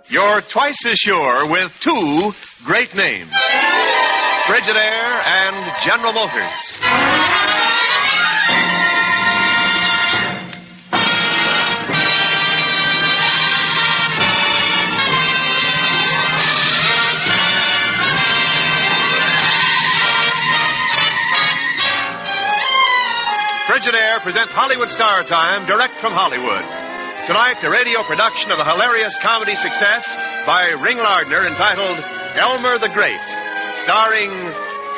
You're twice as sure with two great names, Frigidaire and General Motors. Frigidaire presents Hollywood Star Time direct from Hollywood. Tonight, a radio production of a hilarious comedy success by Ring Lardner entitled Elmer the Great, starring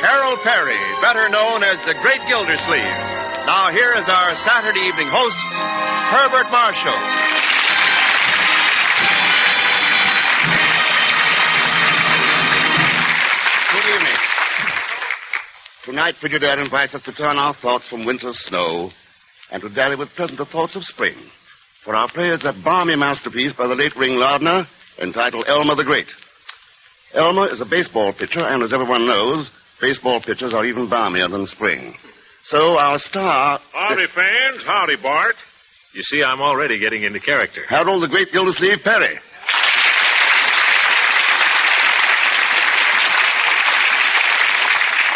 Harold Perry, better known as the Great Gildersleeve. Now, here is our Saturday evening host, Herbert Marshall. Good evening. Tonight, Frigidaire invites us to turn our thoughts from winter's snow and to dally with pleasanter thoughts of spring. For our play is that balmy masterpiece by the late Ring Lardner entitled Elmer the Great. Elmer is a baseball pitcher, and as everyone knows, baseball pitchers are even balmier than spring. So our star... Howdy, fans. Howdy, Bart. You see, I'm already getting into character. Harold the Great Gildersleeve Perry.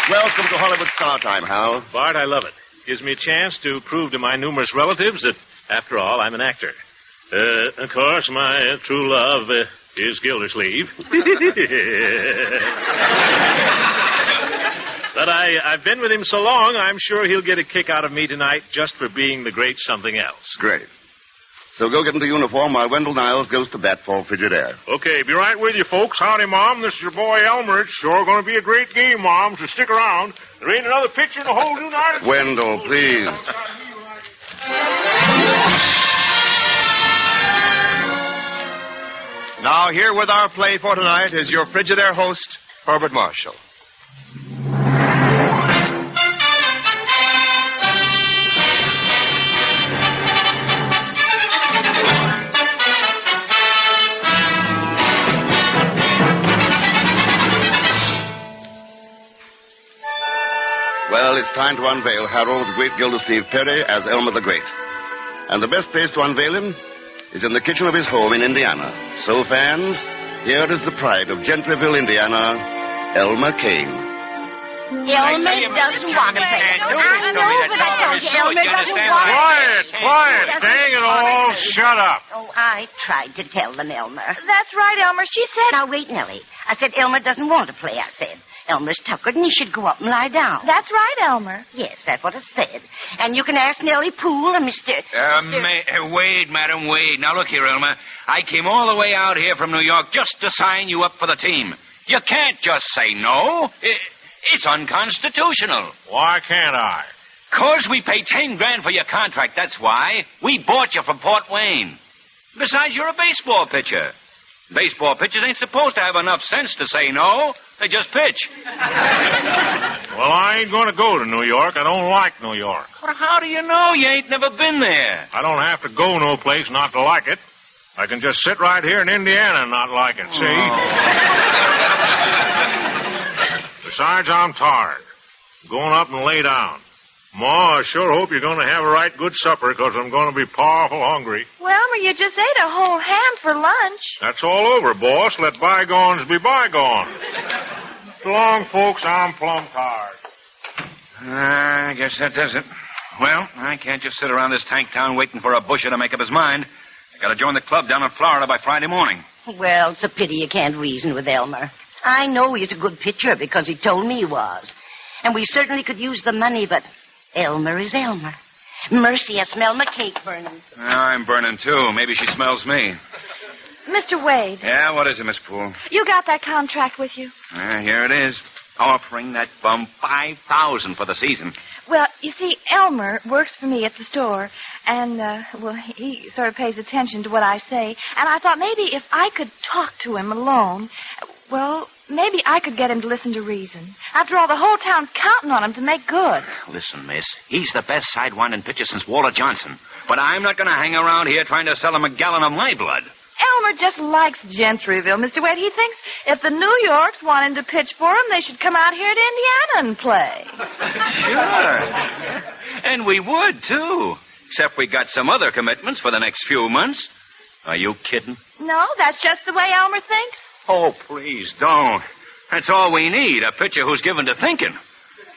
Welcome to Hollywood Star Time, Hal. Bart, I love it. Gives me a chance to prove to my numerous relatives that, after all, I'm an actor. Of course, my true love is Gildersleeve. But I've been with him so long, I'm sure he'll get a kick out of me tonight just for being the great something else. Great. So go get into uniform while Wendell Niles goes to bat for Frigidaire. Okay, be right with you, folks. Howdy, Mom. This is your boy, Elmer. It's sure going to be a great game, Mom, so stick around. There ain't another pitcher in the whole United States. Wendell, please. Now, here with our play for tonight is your Frigidaire host, Herbert Marshall. Well, it's time to unveil Harold the Great Gildersleeve Perry as Elmer the Great. And the best place to unveil him is in the kitchen of his home in Indiana. So, fans, here is the pride of Gentryville, Indiana, Elmer Kane. Elmer doesn't want to play. I know, but I told you, Elmer doesn't want to. Quiet. Dang it all. Shut up. Oh, I tried to tell them, Elmer. That's right, Elmer. She said... Now, wait, Nellie. I said Elmer doesn't want to play, I said. Elmer's tuckered and he should go up and lie down. That's right, Elmer. Yes, that's what I said. And you can ask Nellie Poole or Mr. Wait, Madam, wait. Now, look here, Elmer. I came all the way out here from New York just to sign you up for the team. You can't just say no. It's unconstitutional. Why can't I? 'Cause we paid $10,000 for your contract, that's why. We bought you from Fort Wayne. Besides, you're a baseball pitcher. Baseball pitchers ain't supposed to have enough sense to say no. They just pitch. Well, I ain't going to go to New York. I don't like New York. Well, how do you know? You ain't never been there. I don't have to go no place not to like it. I can just sit right here in Indiana and not like it, see? Besides, I'm tired. Going up and lay down. Ma, I sure hope you're going to have a right good supper, because I'm going to be powerful hungry. Well, Elmer, you just ate a whole ham for lunch. That's all over, boss. Let bygones be bygones. So long, folks. I'm plumb tired. I guess that does it. Well, I can't just sit around this tank town waiting for a busher to make up his mind. I got to join the club down in Florida by Friday morning. Well, it's a pity you can't reason with Elmer. I know he's a good pitcher because he told me he was. And we certainly could use the money, but Elmer is Elmer. Mercy, I smell my cake burning. I'm burning, too. Maybe she smells me. Mr. Wade. Yeah, what is it, Miss Poole? You got that contract with you? Here it is. Offering that bum $5,000 for the season. Well, you see, Elmer works for me at the store, and, he sort of pays attention to what I say, and I thought maybe if I could talk to him alone, well, maybe I could get him to listen to reason. After all, the whole town's counting on him to make good. Listen, miss, he's the best sidewinding pitcher since Walter Johnson, but I'm not going to hang around here trying to sell him a gallon of my blood. Elmer just likes Gentryville, Mr. Wade. He thinks if the New Yorks want him to pitch for him, they should come out here to Indiana and play. Sure. And we would, too. Except we got some other commitments for the next few months. Are you kidding? No, that's just the way Elmer thinks. Oh, please don't. That's all we need, a pitcher who's given to thinking.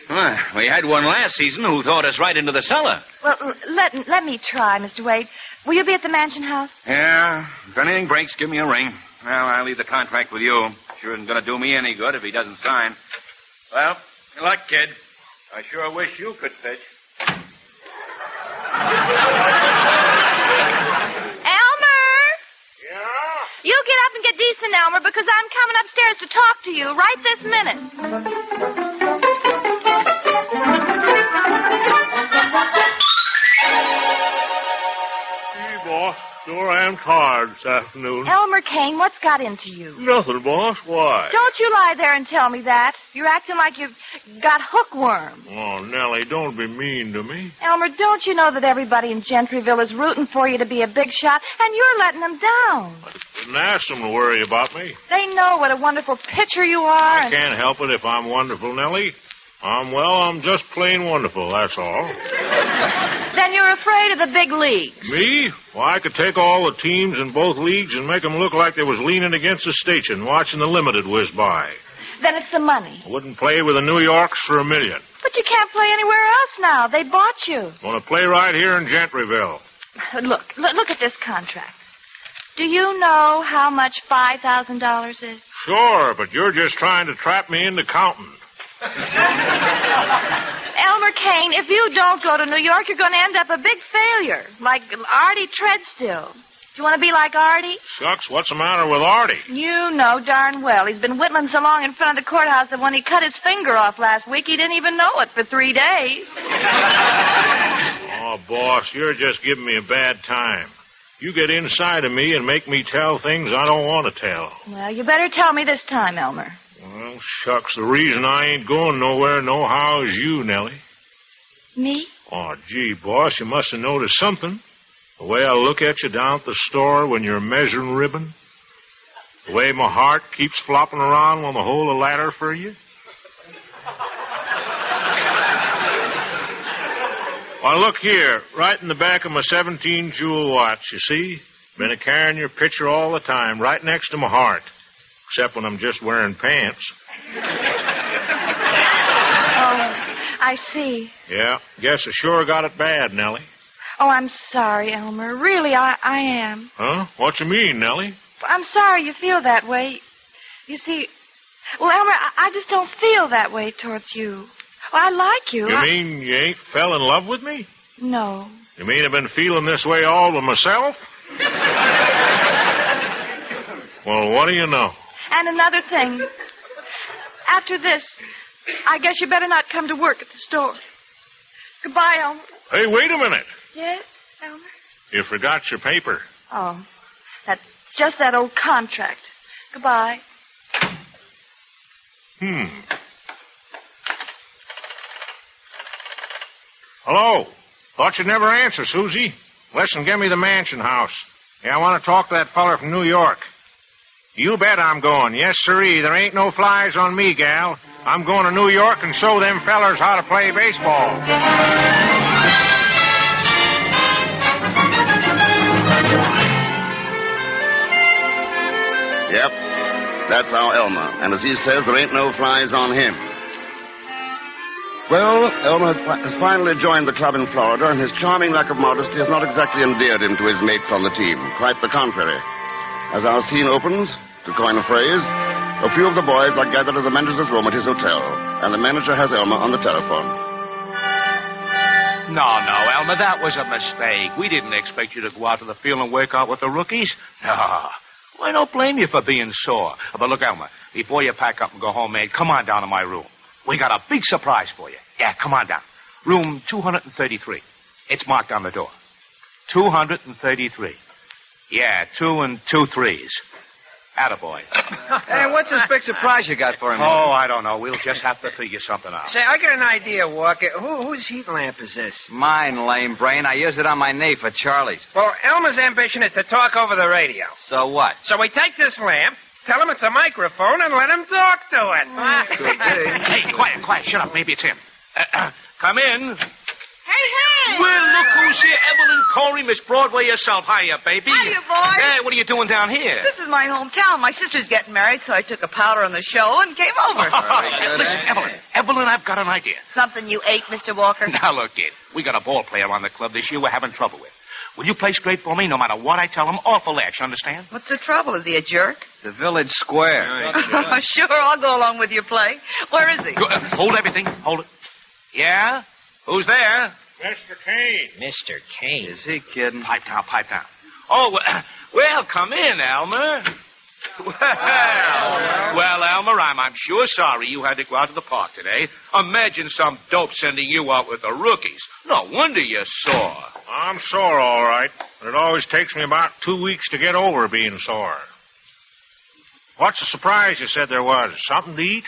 Well, we had one last season who thought us right into the cellar. Well, let me try, Mr. Wade. Will you be at the mansion house? Yeah, if anything breaks, give me a ring. Well, I'll leave the contract with you. Sure isn't going to do me any good if he doesn't sign. Well, good luck, kid. I sure wish you could pitch. You get up and get decent, Elmer, because I'm coming upstairs to talk to you right this minute. Hey, boss. Sure am tired this afternoon. Elmer Kane, what's got into you? Nothing, boss. Why? Don't you lie there and tell me that. You're acting like you've got hookworm. Oh, Nellie, don't be mean to me. Elmer, don't you know that everybody in Gentryville is rooting for you to be a big shot, and you're letting them down? I didn't ask them to worry about me. They know what a wonderful pitcher you are. I can't help it if I'm wonderful, Nellie. I'm just plain wonderful, that's all. Then you're afraid of the big leagues. Me? Well, I could take all the teams in both leagues and make them look like they was leaning against the station watching the Limited whiz by. Then it's the money. I wouldn't play with the New Yorks for $1 million. But you can't play anywhere else now. They bought you. I want to play right here in Gentryville. Look at this contract. Do you know how much $5,000 is? Sure, but you're just trying to trap me into counting. Elmer Kane, if you don't go to New York, you're going to end up a big failure, like Artie Treadstill. Do you want to be like Artie? Shucks, what's the matter with Artie? You know darn well. He's been whittling so long in front of the courthouse that when he cut his finger off last week, he didn't even know it for 3 days. Oh, boss, you're just giving me a bad time. You get inside of me and make me tell things I don't want to tell. Well, you better tell me this time, Elmer. Well, shucks, the reason I ain't going nowhere nohow is you, Nellie. Me? Oh, gee, boss, you must have noticed something. The way I look at you down at the store when you're measuring ribbon. The way my heart keeps flopping around when I hold a ladder for you. Well, look here, right in the back of my 17-jewel watch, you see? Been a-carrying your picture all the time, right next to my heart. Except when I'm just wearing pants. Oh, I see. Yeah, guess I sure got it bad, Nellie. Oh, I'm sorry, Elmer. Really, I am. Huh? What you mean, Nellie? I'm sorry you feel that way. You see, well, Elmer, I just don't feel that way towards you. Well, I like you. You mean you ain't fell in love with me? No. You mean I've been feeling this way all to myself? Well, what do you know? And another thing. After this, I guess you better not come to work at the store. Goodbye, Elmer. Hey, wait a minute. Yes, Elmer? You forgot your paper. Oh, that's just that old contract. Goodbye. Hello. Thought you'd never answer, Susie. Listen, give me the mansion house. Yeah, I want to talk to that feller from New York. You bet I'm going. Yes, sirree. There ain't no flies on me, gal. I'm going to New York and show them fellers how to play baseball. Yep, that's our Elmer. And as he says, there ain't no flies on him. Well, Elmer has finally joined the club in Florida, and his charming lack of modesty has not exactly endeared him to his mates on the team. Quite the contrary. As our scene opens, to coin a phrase, a few of the boys are gathered in the manager's room at his hotel, and the manager has Elmer on the telephone. No, Elmer, that was a mistake. We didn't expect you to go out to the field and work out with the rookies. No. I don't blame you for being sore. But look, Elmer, before you pack up and go home, mate, come on down to my room. We got a big surprise for you. Yeah, come on down. Room 233. It's marked on the door. 233. Yeah, 2 and 2 3s. Attaboy. Hey, what's this big surprise you got for him? Oh, I don't know. We'll just have to figure something out. Say, I got an idea, Walker. Whose heat lamp is this? Mine, lame brain. I used it on my knee for Charlie's. Well, Elmer's ambition is to talk over the radio. So what? So we take this lamp, tell him it's a microphone, and let him talk to it. Hey, quiet. Shut up. Maybe it's him. Come in. Hey! Well, look who's here. Evelyn Corey, Miss Broadway herself. Hiya, baby. Hiya, boys. Hey, what are you doing down here? This is my hometown. My sister's getting married, so I took a powder on the show and came over. Listen, Evelyn, I've got an idea. Something you ate, Mr. Walker? Now, look, kid. We got a ball player on the club this year we're having trouble with. Will you play straight for me no matter what I tell him? Off the latch, understand? What's the trouble? Is he a jerk? The village square. Sure, I'll go along with your play. Where is he? Hold everything. Hold it. Yeah? Who's there? Mr. Kane. Mr. Kane. Is he kidding? Pipe down. Oh, well, come in, Elmer. Well, Elmer, I'm sure sorry you had to go out to the park today. Imagine some dope sending you out with the rookies. No wonder you're sore. I'm sore, all right. But it always takes me about 2 weeks to get over being sore. What's the surprise you said there was? Something to eat?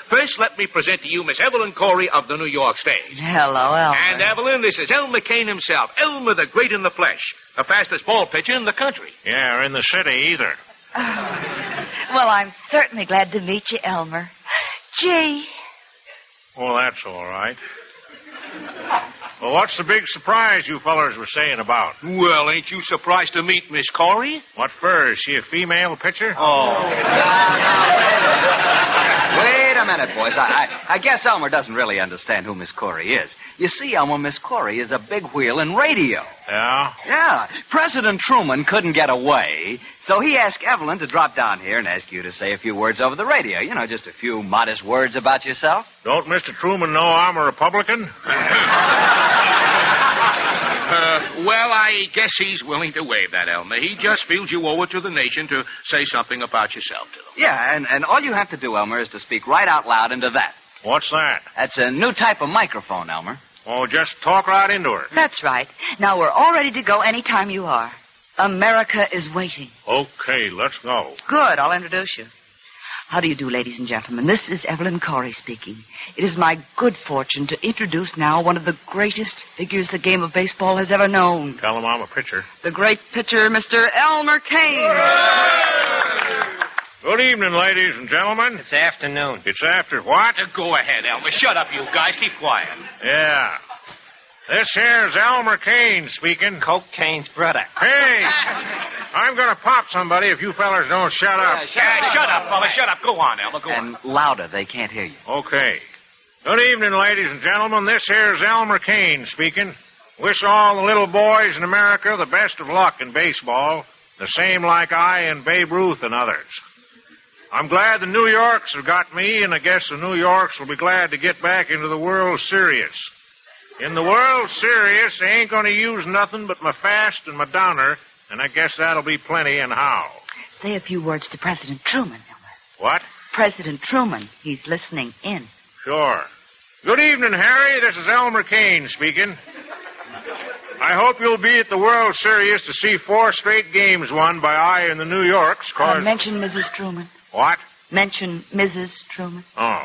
First let me present to you Miss Evelyn Corey of the New York stage. Hello, Elmer. And, Evelyn, this is Elmer Kane himself, Elmer the Great in the flesh, the fastest ball pitcher in the country. Yeah, or in the city either. Well, I'm certainly glad to meet you, Elmer. Gee. Well, that's all right. Well, what's the big surprise you fellers were saying about? Well, ain't you surprised to meet Miss Corey? What for? Is she a female pitcher? Wait a minute, boys. I guess Elmer doesn't really understand who Miss Corey is. You see, Elmer, Miss Corey is a big wheel in radio. Yeah? Yeah. President Truman couldn't get away, so he asked Evelyn to drop down here and ask you to say a few words over the radio. You know, just a few modest words about yourself. Don't Mr. Truman know I'm a Republican? Well, I guess he's willing to waive that, Elmer. He just feels you owe it to the nation to say something about yourself to them. Yeah, and all you have to do, Elmer, is to speak right out loud into that. What's that? That's a new type of microphone, Elmer. Oh, just talk right into her. That's right. Now we're all ready to go any time you are. America is waiting. Okay, let's go. Good. I'll introduce you. How do you do, ladies and gentlemen? This is Evelyn Corey speaking. It is my good fortune to introduce now one of the greatest figures the game of baseball has ever known. Tell him I'm a pitcher. The great pitcher, Mr. Elmer Kane. Good evening, ladies and gentlemen. It's afternoon. It's after what? Go ahead, Elmer. Shut up, you guys. Keep quiet. Yeah. This here's Elmer Kane speaking. Coke Kane's brother. Hey! I'm going to pop somebody if you fellers don't shut up. Shut up, fella. Shut up. Go on, Elmer. Go And on. louder. They can't hear you. Okay. Good evening, ladies and gentlemen. This here's Elmer Kane speaking. Wish all the little boys in America the best of luck in baseball, the same like I and Babe Ruth and others. I'm glad the New Yorks have got me, and I guess the New Yorks will be glad to get back into the World Series. In the World Series, they ain't going to use nothing but my fast and my downer, and I guess that'll be plenty anyhow. Say a few words to President Truman, Elmer. What? President Truman. He's listening in. Sure. Good evening, Harry. This is Elmer Kane speaking. I hope you'll be at the World Series to see 4 straight games won by I and the New Yorks, 'cause... Mention Mrs. Truman. What? Mention Mrs. Truman. Oh.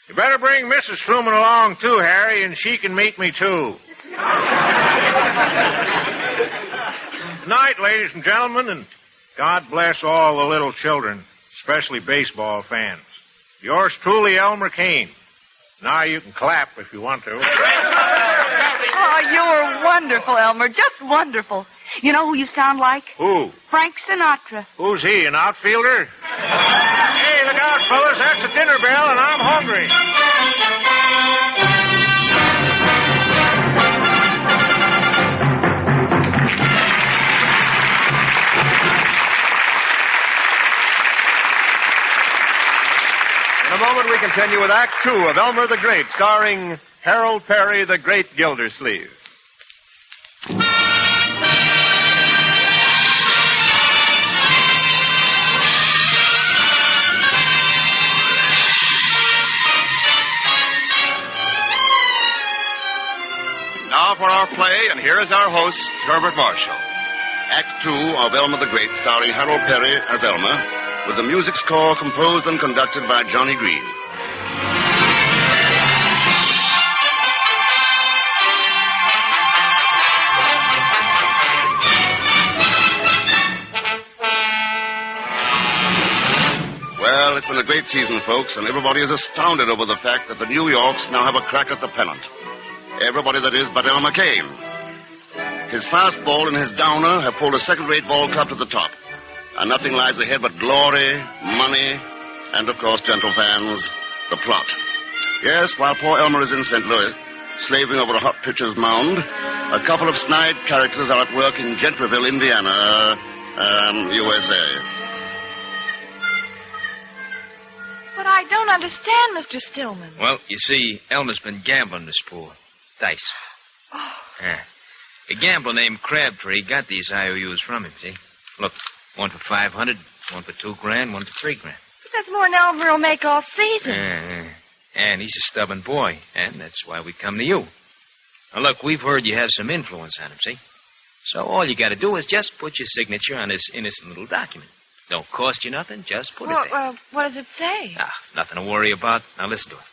You better bring Mrs. Truman along, too, Harry, and she can meet me, too. Good night, ladies and gentlemen, and God bless all the little children, especially baseball fans. Yours truly, Elmer Kane. Now you can clap if you want to. Oh, you're wonderful, Elmer. Just wonderful. You know who you sound like? Who? Frank Sinatra. Who's he, an outfielder? Hey, look out, fellas. That's the dinner bell, and I'm hungry. In a moment, we continue with Act 2 of Elmer the Great, starring Harold Perry, the Great Gildersleeve. Now for our play, and here is our host, Herbert Marshall. Act 2 of Elmer the Great, starring Harold Perry as Elmer, with the music score composed and conducted by Johnny Green. Well, it's been a great season, folks, and everybody is astounded over the fact that the New Yorks now have a crack at the pennant. Everybody, that is, but Elmer Kane. His fastball and his downer have pulled a second-rate ball club to the top. And nothing lies ahead but glory, money, and, of course, gentle fans, the plot. Yes, while poor Elmer is in St. Louis, slaving over a hot pitcher's mound, a couple of snide characters are at work in Gentryville, Indiana, USA. But I don't understand, Mr. Stillman. Well, you see, Elmer's been gambling this pool. Dice. Oh. Yeah. A gambler named Crabtree got these IOUs from him, see? Look, one for $500, one for $2,000, one for $3,000. But that's more than Elmer will make all season. And he's a stubborn boy, and that's why we come to you. Now, look, we've heard you have some influence on him, see? So all you got to do is just put your signature on this innocent little document. Don't cost you nothing, just put it there. Well, what does it say? Nothing to worry about. Now, listen to it.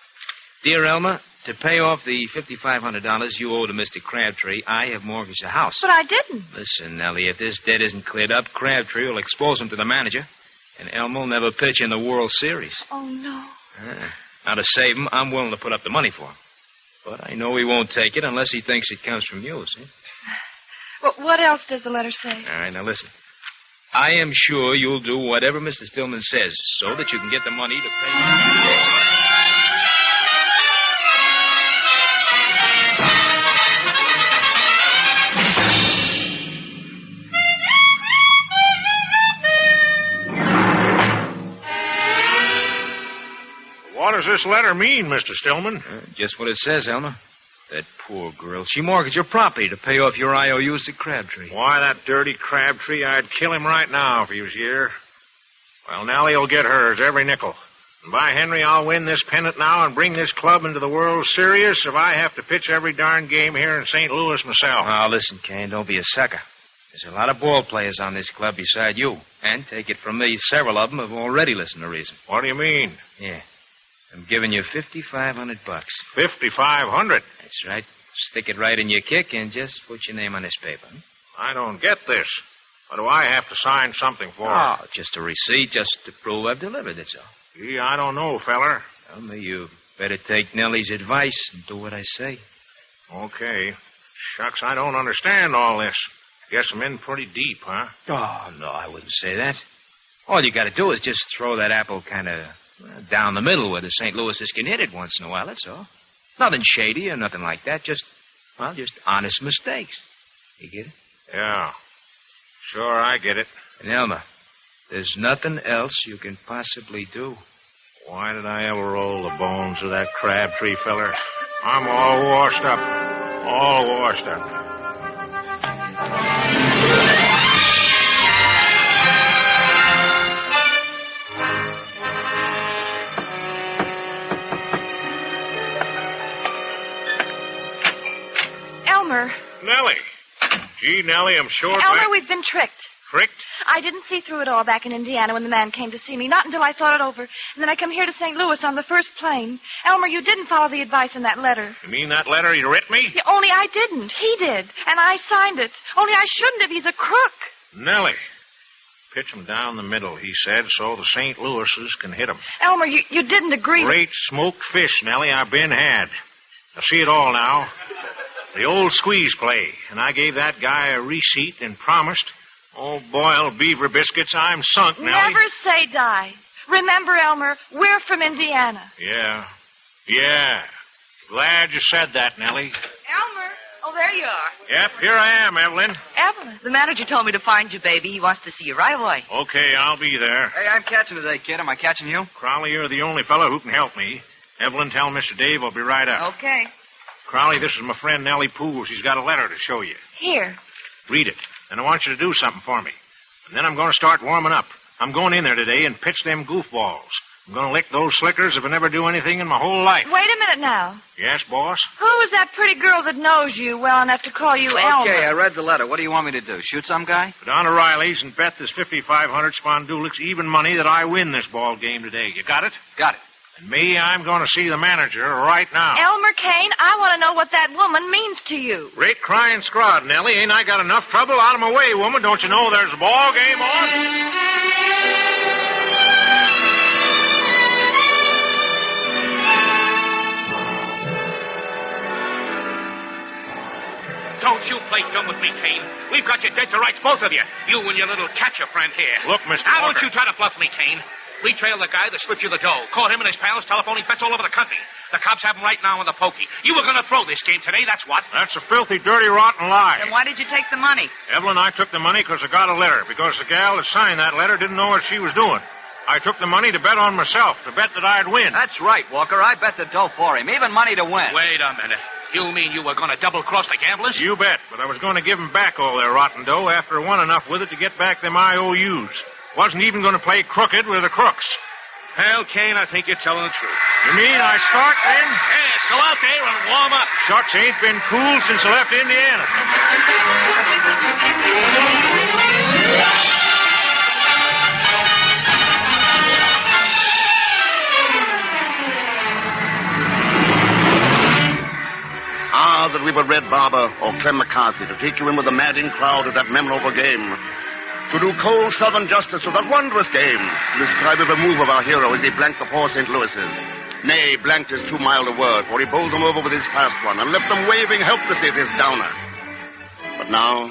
Dear Elmer, to pay off the $5,500 you owe to Mr. Crabtree, I have mortgaged the house. But I didn't. Listen, Nellie, if this debt isn't cleared up, Crabtree will expose him to the manager, and Elmer will never pitch in the World Series. Oh, no. Now, to save him, I'm willing to put up the money for him. But I know he won't take it unless he thinks it comes from you, see? Well, what else does the letter say? All right, now listen. I am sure you'll do whatever Mr. Stillman says so that you can get the money to pay... What does this letter mean, Mr. Stillman? Just what it says, Elmer. That poor girl. She mortgaged your property to pay off your IOUs to Crabtree. Why, that dirty Crabtree, I'd kill him right now if he was here. Well, Nellie will get hers, every nickel. And by Henry, I'll win this pennant now and bring this club into the World Series if I have to pitch every darn game here in St. Louis myself. Now, listen, Kane, don't be a sucker. There's a lot of ball players on this club beside you. And take it from me, several of them have already listened to reason. What do you mean? Yeah. I'm giving you $5,500. $5,500? That's right. Stick it right in your kick and just put your name on this paper. I don't get this. What do I have to sign something for? Oh, just a receipt, just to prove I've delivered, that's all. Gee, I don't know, feller. Tell me, you better take Nellie's advice and do what I say. Okay. Shucks, I don't understand all this. Guess I'm in pretty deep, huh? Oh, no, I wouldn't say that. All you got to do is just throw that apple kind of down the middle where the St. Louisers can hit it once in a while, that's all. Nothing shady or nothing like that, just honest mistakes. You get it? Yeah. Sure, I get it. And Elmer, there's nothing else you can possibly do. Why did I ever roll the bones of that Crabtree feller? I'm all washed up. All washed up. Elmer. Nellie. Gee, Nellie, I'm sure... Elmer, we've been tricked. Tricked? I didn't see through it all back in Indiana when the man came to see me. Not until I thought it over. And then I come here to St. Louis on the first plane. Elmer, you didn't follow the advice in that letter. You mean that letter you writ me? Yeah, only I didn't. He did. And I signed it. Only I shouldn't have. He's a crook. Nellie. Pitch him down the middle, he said, so the St. Louisers can hit him. Elmer, you didn't agree. Great smoked fish, Nellie, I've been had. I see it all now. The old squeeze play. And I gave that guy a receipt and promised. Oh, boiled beaver biscuits, I'm sunk, Nellie. Never say die. Remember, Elmer, we're from Indiana. Yeah. Glad you said that, Nellie. Elmer. Oh, there you are. Yep, here I am, Evelyn. Evelyn. The manager told me to find you, baby. He wants to see you right away. Okay, I'll be there. Hey, I'm catching today, kid. Am I catching you? Crowley, you're the only fellow who can help me. Evelyn, tell Mr. Dave I'll be right up. Okay. Crowley, this is my friend Nellie Poole. She's got a letter to show you. Here. Read it. And I want you to do something for me. And then I'm going to start warming up. I'm going in there today and pitch them goofballs. I'm going to lick those slickers if I never do anything in my whole life. Wait a minute now. Yes, boss? Who is that pretty girl that knows you well enough to call you Elmer? Okay, I read the letter. What do you want me to do? Shoot some guy? Go down to Riley's and bet this 5,500 Spondulix even money that I win this ball game today. You got it? Got it. And me, I'm going to see the manager right now. Elmer Kane, I want to know what that woman means to you. Great crying scrod, Nellie. Ain't I got enough trouble? Out of my way, woman. Don't you know there's a ball game on? play dumb with me, Kane. We've got you dead to rights, both of you. You and your little catcher friend here. Look, Mr. Now, Walker. don't you try to bluff me, Kane. We trailed the guy that slipped you the dough. Caught him and his pals telephoning bets all over the country. The cops have him right now on the pokey. You were going to throw this game today, that's what. That's a filthy, dirty, rotten lie. Then why did you take the money? Evelyn, I took the money because I got a letter. Because the gal that signed that letter didn't know what she was doing. I took the money to bet on myself, to bet that I'd win. That's right, Walker. I bet the dough for him, even money to win. Wait a minute. You mean you were going to double-cross the gamblers? You bet, but I was going to give them back all their rotten dough after I won enough with it to get back them IOUs. Wasn't even going to play crooked with the crooks. Well, Kane, I think you're telling the truth. You mean I start then? Yes, go out there and warm up. Shucks, ain't been cool since I left Indiana. Ah, that we were Red Barber or Clem McCarthy to take you in with the madding crowd at that memorable game. To do cold Southern justice to that wondrous game. To describe every move of our hero as he blanked the poor St. Louis's. Nay, blanked is too mild a word, for he bowled them over with his fast one and left them waving helplessly at his downer. But now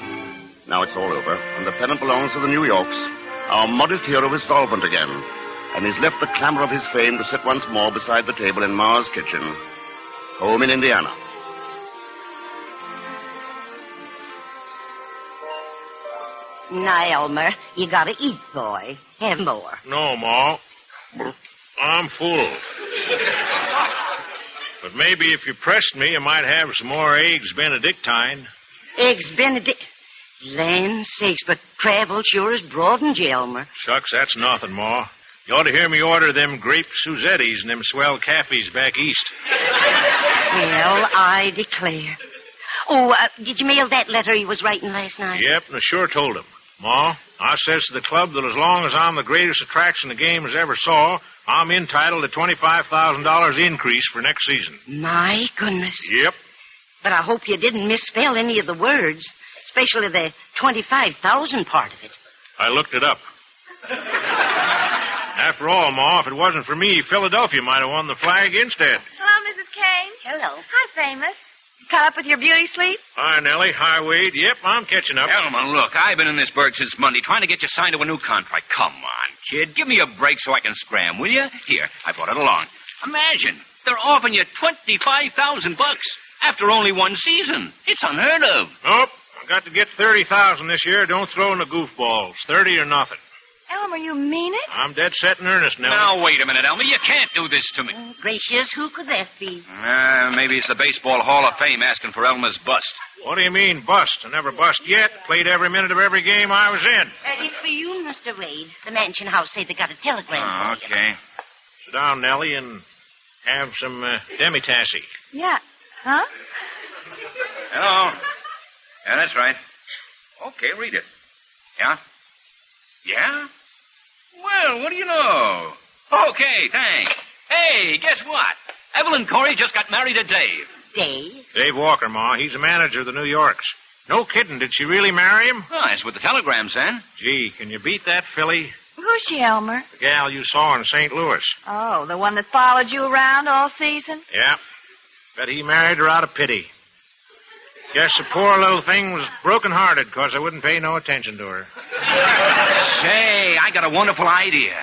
it's all over, and the pennant belongs to the New Yorks. Our modest hero is solvent again, and he's left the clamor of his fame to sit once more beside the table in Ma's kitchen, home in Indiana. Now, Elmer, you gotta eat, boy. Have more. No, Ma. I'm full. But maybe if you pressed me, you might have some more eggs Benedictine. Eggs Benedict. Land sakes, but travel sure has broadened you, Elmer. Shucks, that's nothing, Ma. You ought to hear me order them grape Suzettis and them swell cafes back east. Well, I declare. Oh, did you mail that letter he was writing last night? Yep, and I sure told him. Ma, I says to the club that as long as I'm the greatest attraction the game has ever saw, I'm entitled to $25,000 increase for next season. My goodness. Yep. But I hope you didn't misspell any of the words, especially the 25,000 part of it. I looked it up. After all, Ma, if it wasn't for me, Philadelphia might have won the flag instead. Hello, Mrs. Kane. Hello. Hi, Famous. Caught up with your beauty sleep? Hi, Nellie. Hi, Wade. Yep, I'm catching up. Elmer, look, I've been in this burg since Monday trying to get you signed to a new contract. Come on, kid. Give me a break so I can scram, will you? Here, I brought it along. Imagine, they're offering you $25,000 after only one season. It's unheard of. Nope. I've got to get $30,000 this year. Don't throw in the goofballs. 30 or nothing. Elmer, you mean it? I'm dead set in earnest, Nellie. Now, wait a minute, Elmer. You can't do this to me. Oh, gracious, who could that be? Maybe it's the Baseball Hall of Fame asking for Elmer's bust. What do you mean, bust? I never bust yet. Played every minute of every game I was in. It's for you, Mr. Wade. The mansion house say they got a telegram for you. Okay. Sit down, Nellie, and have some demi-tassy. Yeah. Huh? Hello. Yeah, that's right. Okay, read it. Yeah? Yeah? Well, what do you know? Okay, thanks. Hey, guess what? Evelyn Corey just got married to Dave. Dave? Dave Walker, Ma. He's the manager of the New Yorks. No kidding. Did she really marry him? Oh, that's what the telegram said. Gee, can you beat that filly? Who's she, Elmer? The gal you saw in St. Louis. Oh, the one that followed you around all season? Yeah. Bet he married her out of pity. Guess the poor little thing was broken-hearted because I wouldn't pay no attention to her. Say, I got a wonderful idea.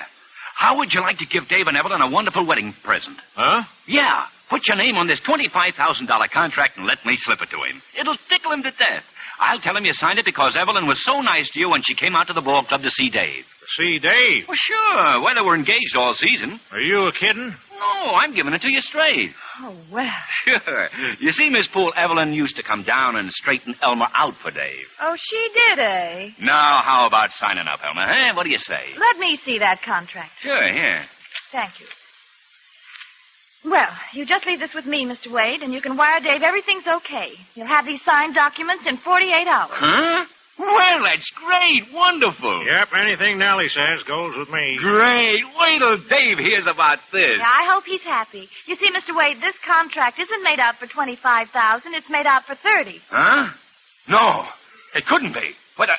How would you like to give Dave and Evelyn a wonderful wedding present? Huh? Yeah. Put your name on this $25,000 contract and let me slip it to him. It'll tickle him to death. I'll tell him you signed it because Evelyn was so nice to you when she came out to the ball club to see Dave. See Dave? Well, sure. Well, they were engaged all season. Are you kidding? No, I'm giving it to you straight. Oh, well. Sure. You see, Miss Poole, Evelyn used to come down and straighten Elmer out for Dave. Oh, she did, eh? Now, how about signing up, Elmer? Eh? What do you say? Let me see that contract. Sure, here. Thank you. Well, you just leave this with me, Mr. Wade, and you can wire Dave everything's okay. You'll have these signed documents in 48 hours. Huh? Well, that's great. Wonderful. Yep, anything Nellie says goes with me. Great. Wait till Dave hears about this. Yeah, I hope he's happy. You see, Mr. Wade, this contract isn't made out for $25,000. It's made out for $30,000. Huh? No, it couldn't be. But,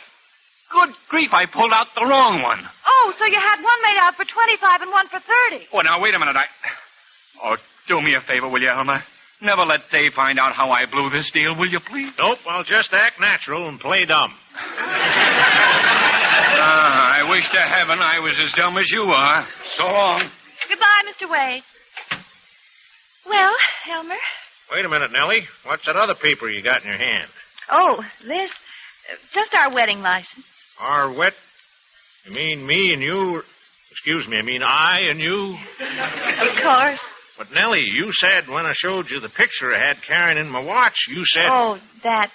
good grief, I pulled out the wrong one. Oh, so you had one made out for $25,000 and one for $30,000. Oh, now, wait a minute. Oh, do me a favor, will you, Elmer? Never let Dave find out how I blew this deal, will you, please? Nope, I'll just act natural and play dumb. I wish to heaven I was as dumb as you are. So long. Goodbye, Mr. Wade. Well, Elmer? Wait a minute, Nellie. What's that other paper you got in your hand? Oh, this. Just our wedding license. Our wet... You mean me and you... Excuse me, I mean I and you? Of course. But, Nellie, you said when I showed you the picture I had carrying in my watch, you said... Oh, that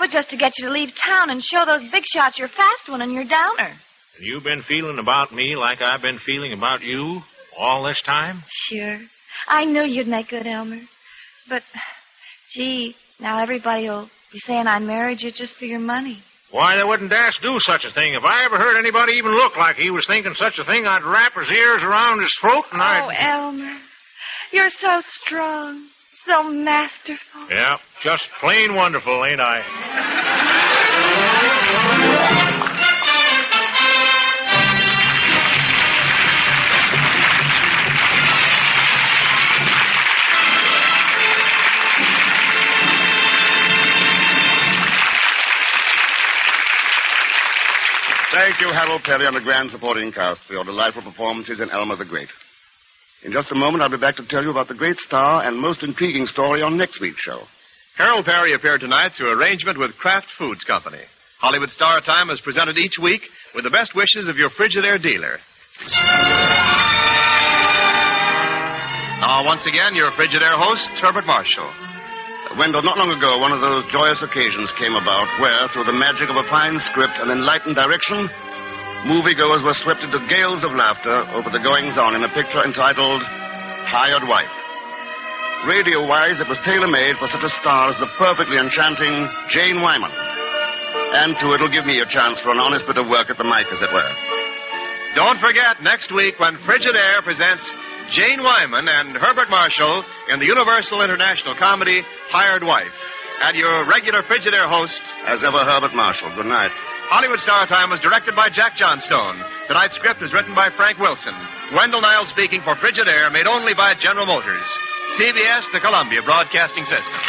was just to get you to leave town and show those big shots your fast one and your downer. And you've been feeling about me like I've been feeling about you all this time? Sure. I knew you'd make good, Elmer. But, gee, now everybody will be saying I married you just for your money. Why, they wouldn't dare do such a thing. If I ever heard anybody even look like he was thinking such a thing, I'd wrap his ears around his throat and I'd... Oh, Elmer, you're so strong, so masterful. Yeah, just plain wonderful, ain't I? Thank you, Harold Perry and the grand supporting cast for your delightful performances in Elmer the Great. In just a moment, I'll be back to tell you about the great star and most intriguing story on next week's show. Harold Perry appeared tonight through arrangement with Kraft Foods Company. Hollywood Star Time is presented each week with the best wishes of your Frigidaire dealer. Now, once again, your Frigidaire host, Herbert Marshall. Wendell, not long ago, one of those joyous occasions came about where, through the magic of a fine script and enlightened direction, moviegoers were swept into gales of laughter over the goings-on in a picture entitled Hired Wife. Radio-wise, it was tailor-made for such a star as the perfectly enchanting Jane Wyman. And, too, it'll give me a chance for an honest bit of work at the mic, as it were. Don't forget, next week when Frigidaire presents Jane Wyman and Herbert Marshall in the Universal International comedy Hired Wife. And your regular Frigidaire host, as ever, Herbert Marshall. Good night. Hollywood Star Time was directed by Jack Johnstone. Tonight's script was written by Frank Wilson. Wendell Niles speaking for Frigidaire, made only by General Motors. CBS, the Columbia Broadcasting System.